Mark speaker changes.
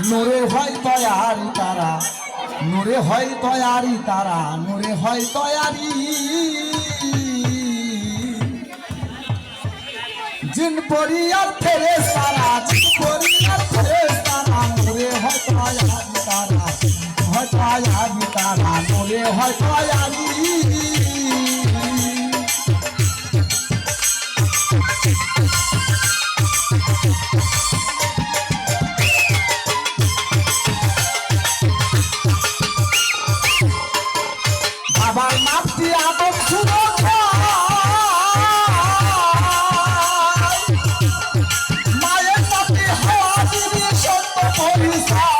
Speaker 1: নূরে হয় তয়ারি তারা, নূরে হয় তয়ারি তারা, নূরে হয় তয়ারি। জিন পরিয়ার ফেরেশতারা, জিন পরিয়ার ফেরেশতারা, নূরে হয় তয়ারি তারা, হয় তয়ারি তারা, নূরে হয় তয়ারি। বাবার নামটি আদম শুনো, মায়ের নামটি হাওয়া দিবি সত্য পরিচয়।